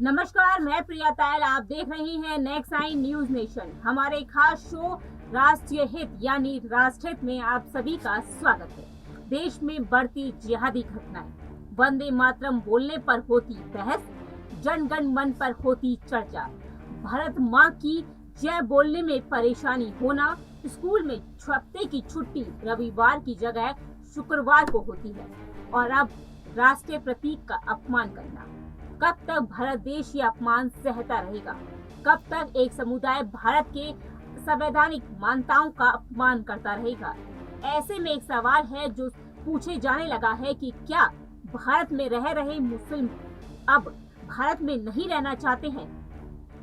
नमस्कार, मैं प्रिया तायल। आप देख रही हैं नेक्स्ट नाइन न्यूज नेशन। हमारे खास शो राष्ट्रीय हित यानी राष्ट्रहित में आप सभी का स्वागत है। देश में बढ़ती जिहादी घटनाएं, वंदे मातरम बोलने पर होती बहस, जन गण मन पर होती चर्चा, भारत माँ की जय बोलने में परेशानी होना, स्कूल में हफ्ते की छुट्टी रविवार की जगह शुक्रवार को होती है, और अब राष्ट्रीय प्रतीक का अपमान करना। कब तक भारत देश ये अपमान सहता रहेगा? कब तक एक समुदाय भारत के संवैधानिक मान्यताओं का अपमान करता रहेगा? ऐसे में एक सवाल है जो पूछे जाने लगा है कि क्या भारत में रह रहे मुस्लिम अब भारत में नहीं रहना चाहते हैं?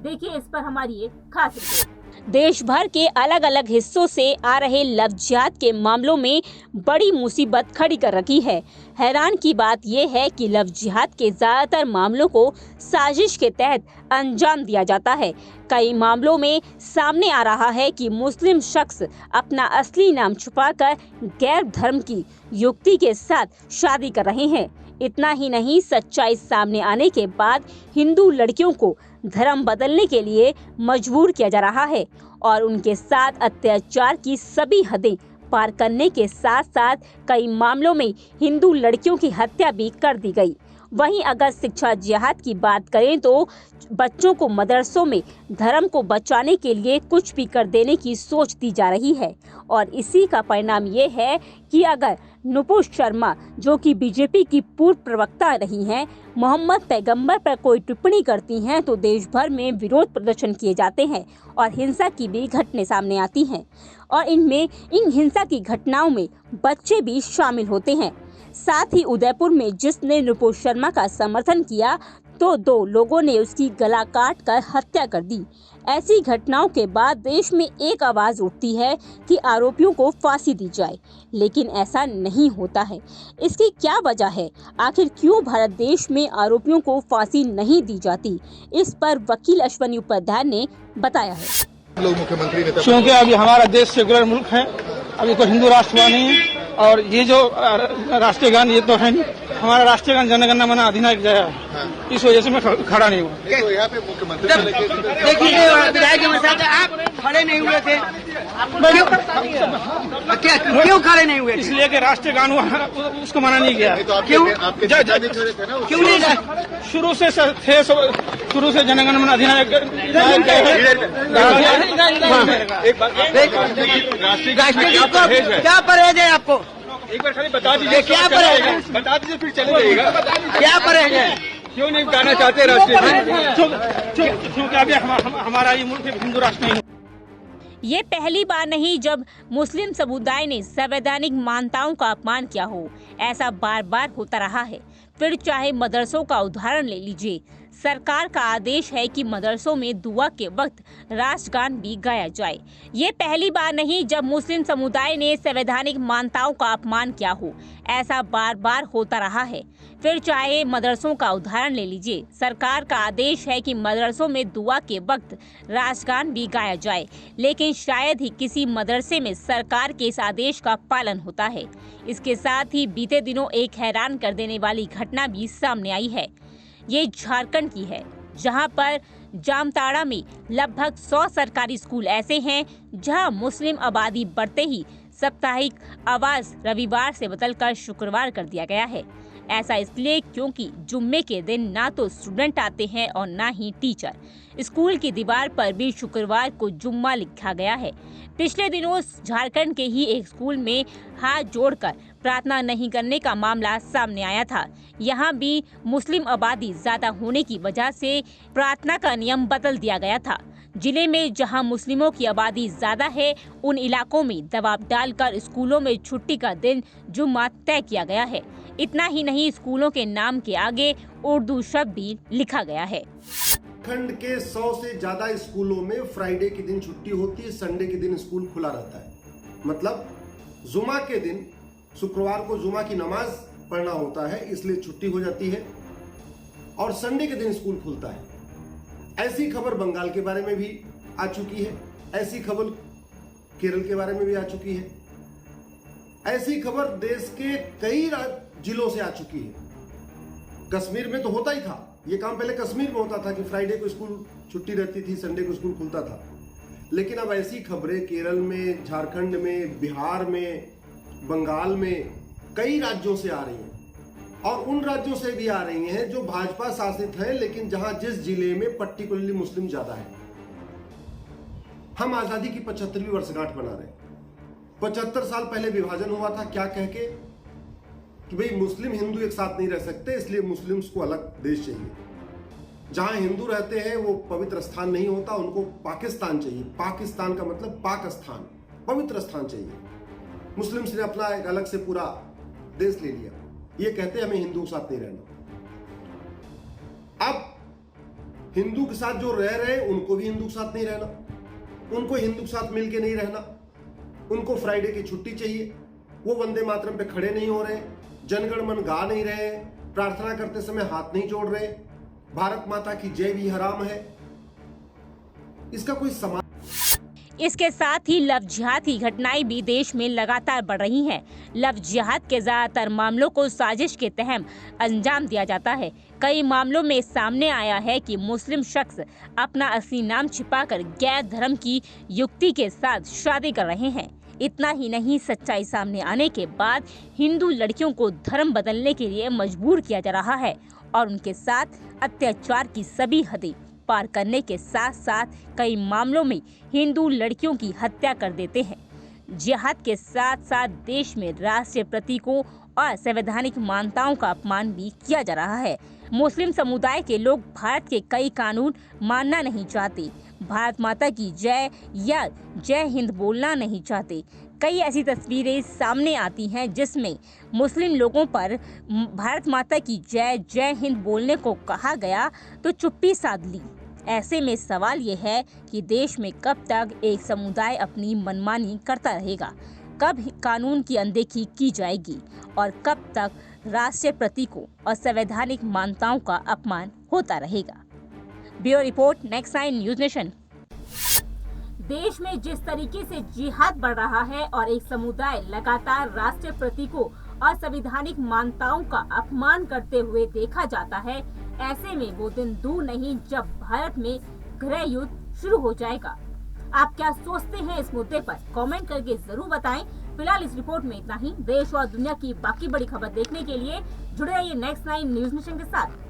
देखिए इस पर हमारी एक खास रिपोर्ट। देश भर के अलग अलग हिस्सों से आ रहे लव जिहाद के मामलों में बड़ी मुसीबत खड़ी कर रखी है। हैरान की बात यह है कि लव जिहाद के ज्यादातर मामलों को साजिश के तहत अंजाम दिया जाता है। कई मामलों में सामने आ रहा है कि मुस्लिम शख्स अपना असली नाम छुपाकर गैर धर्म की युवती के साथ शादी कर रहे हैं। इतना ही नहीं, सच्चाई सामने आने के बाद हिंदू लड़कियों को धर्म बदलने के लिए मजबूर किया जा रहा है और उनके साथ अत्याचार की सभी हदें पार करने के साथ साथ कई मामलों में हिंदू लड़कियों की हत्या भी कर दी गई। वहीं अगर शिक्षा जिहाद की बात करें तो बच्चों को मदरसों में धर्म को बचाने के लिए कुछ भी कर देने की सोच दी जा रही है, और इसी का परिणाम ये है कि अगर नुपुर शर्मा, जो कि बीजेपी की पूर्व प्रवक्ता रही हैं, मोहम्मद पैगंबर पर कोई टिप्पणी करती हैं तो देश भर में विरोध प्रदर्शन किए जाते हैं और हिंसा की भी घटनाएं सामने आती हैं, और इन हिंसा की घटनाओं में बच्चे भी शामिल होते हैं। साथ ही उदयपुर में जिसने नुपुर शर्मा का समर्थन किया तो 2 लोगों ने उसकी गला काट कर हत्या कर दी। ऐसी घटनाओं के बाद देश में एक आवाज उठती है कि आरोपियों को फांसी दी जाए, लेकिन ऐसा नहीं होता है। इसकी क्या वजह है? आखिर क्यों भारत देश में आरोपियों को फांसी नहीं दी जाती? इस पर वकील अश्वनी उपाध्याय ने बताया है। लोग मुख्यमंत्री नेता, क्योंकि अभी हमारा देश सेकुलर मुल्क है, अभी कोई हिंदू राष्ट्रवाद नहीं है, और ये जो राष्ट्रीय गान ये तो है नहीं। हमारा राष्ट्रीय गान जनगणना मन अधिनायक जय है, इस वजह से मैं खड़ा नहीं हुआ। तो यहाँ पे मुख्यमंत्री देखिए विधायक के साथ आप खड़े नहीं हुए थे, क्यों खड़े नहीं हुए? इसलिए कि राष्ट्रीय गान उसको मना नहीं गया। तो क्यों? आपके थे ना, क्यों नहीं? शुरू से जनगण मन अधिनायक क्या परहेज है आपको? एक बार खाली बता दीजिए क्या परहेज है? बता दीजिए, फिर चले जाइएगा। क्या परहेज है? क्यों नहीं बताना चाहते राष्ट्रीय? क्योंकि अभी हमारा ये मुल्क हिंदू राष्ट्र नहीं। ये पहली बार नहीं जब मुस्लिम समुदाय ने संवैधानिक मान्यताओं का अपमान किया हो। ऐसा बार बार होता रहा है। फिर चाहे मदरसों का उदाहरण ले लीजिए। सरकार का आदेश है कि मदरसों में दुआ के वक्त राष्ट्रगान भी गाया जाए। ये पहली बार नहीं जब मुस्लिम समुदाय ने संवैधानिक मान्यताओं का अपमान किया हो। ऐसा बार बार होता रहा है। फिर चाहे मदरसों का उदाहरण ले लीजिए। सरकार का आदेश है कि मदरसों में दुआ के वक्त राष्ट्रगान भी गाया जाए, लेकिन शायद ही किसी मदरसे में सरकार के इस आदेश का पालन होता है। इसके साथ ही बीते दिनों एक हैरान कर देने वाली घटना भी सामने आई है। ये झारखंड की है, जहां पर जामताड़ा में लगभग 100 सरकारी स्कूल ऐसे हैं जहां मुस्लिम आबादी बढ़ते ही साप्ताहिक आवाज रविवार से बदलकर शुक्रवार कर दिया गया है। ऐसा इसलिए क्योंकि जुम्मे के दिन ना तो स्टूडेंट आते हैं और ना ही टीचर। स्कूल की दीवार पर भी शुक्रवार को जुम्मा लिखा गया है। पिछले दिनों झारखंड के ही एक स्कूल में हाथ जोड़कर प्रार्थना नहीं करने का मामला सामने आया था। यहाँ भी मुस्लिम आबादी ज्यादा होने की वजह से प्रार्थना का नियम बदल दिया गया था। जिले में जहां मुस्लिमों की आबादी ज्यादा है, उन इलाकों में दबाव डालकर स्कूलों में छुट्टी का दिन जुम्मा तय किया गया है। इतना ही नहीं, स्कूलों के नाम के आगे उर्दू शब्द भी लिखा गया है। खंड के 100 से ज्यादा स्कूलों में फ्राइडे के दिन छुट्टी होती है, संडे के दिन स्कूल खुला रहता है। मतलब जुमा के दिन, शुक्रवार को जुमा की नमाज पढ़ना होता है, इसलिए छुट्टी हो जाती है, और संडे के दिन स्कूल खुलता है। ऐसी खबर बंगाल के बारे में भी आ चुकी है, ऐसी खबर केरल के बारे में भी आ चुकी है, ऐसी खबर देश के कई जिलों से आ चुकी है। कश्मीर में तो होता ही था, ये काम पहले कश्मीर में होता था कि फ्राइडे को स्कूल छुट्टी रहती थी, संडे को स्कूल खुलता था। लेकिन अब ऐसी खबरें केरल में, झारखंड में, बिहार में, बंगाल में, कई राज्यों से आ रही हैं और उन राज्यों से भी आ रही हैं जो भाजपा शासित हैं, लेकिन जहां जिस जिले में पर्टिकुलरली मुस्लिम ज्यादा है। हम आजादी की 75वीं वर्षगांठ मना रहे हैं। 75 साल पहले विभाजन हुआ था, क्या कह के कि भाई मुस्लिम हिंदू एक साथ नहीं रह सकते, इसलिए मुस्लिम्स को अलग देश चाहिए। जहां हिंदू रहते हैं वो पवित्र स्थान नहीं होता, उनको पाकिस्तान चाहिए। पाकिस्तान का मतलब पाकिस्तान, पवित्र स्थान चाहिए। मुस्लिम्स ने अपना एक अलग से पूरा देश ले लिया। ये कहते हैं हमें हिंदू के साथ नहीं रहना। अब हिंदू के साथ जो रह रहे हैं उनको भी हिंदू के साथ नहीं रहना, उनको हिंदू के साथ मिलके नहीं रहना, उनको फ्राइडे की छुट्टी चाहिए। वो वंदे मातरम पे खड़े नहीं हो रहे, जनगण मन गा नहीं रहे, प्रार्थना करते समय हाथ नहीं जोड़ रहे, भारत माता की जय भी हराम है। इसका कोई समाज। इसके साथ ही लव जिहाद की घटनाएं भी देश में लगातार बढ़ रही हैं। लव जिहाद के ज्यादातर मामलों को साजिश के तहत अंजाम दिया जाता है। कई मामलों में सामने आया है कि मुस्लिम शख्स अपना असली नाम छिपाकर गैर धर्म की युक्ति के साथ शादी कर रहे हैं। इतना ही नहीं, सच्चाई सामने आने के बाद हिंदू लड़कियों को धर्म बदलने के लिए मजबूर किया जा रहा है और उनके साथ अत्याचार की सभी हदें पार करने के साथ साथ कई मामलों में हिंदू लड़कियों की हत्या कर देते हैं। जिहाद के साथ साथ देश में राष्ट्रीय प्रतीकों और संवैधानिक मान्यताओं का अपमान भी किया जा रहा है। मुस्लिम समुदाय के लोग भारत के कई कानून मानना नहीं चाहते, भारत माता की जय या जय हिंद बोलना नहीं चाहते। कई ऐसी तस्वीरें सामने आती हैं जिसमें मुस्लिम लोगों पर भारत माता की जय जय हिंद बोलने को कहा गया तो चुप्पी साध ली। ऐसे में सवाल ये है कि देश में कब तक एक समुदाय अपनी मनमानी करता रहेगा, कब कानून की अनदेखी की जाएगी और कब तक राष्ट्रीय प्रतीकों और संवैधानिक मान्यताओं का अपमान होता रहेगा। Bureau report, next 9 news nation. देश में जिस तरीके से जिहाद बढ़ रहा है और एक समुदाय लगातार राष्ट्रीय प्रतीकों और संवैधानिक मान्यताओं का अपमान करते हुए देखा जाता है, ऐसे में वो दिन दूर नहीं जब भारत में गृह युद्ध शुरू हो जाएगा। आप क्या सोचते हैं इस मुद्दे पर? कमेंट करके जरूर बताएं। फिलहाल इस रिपोर्ट में इतना ही। देश और दुनिया की बाकी बड़ी खबर देखने के लिए जुड़े रहिए नेक्स्ट 9 न्यूज नेशन के साथ।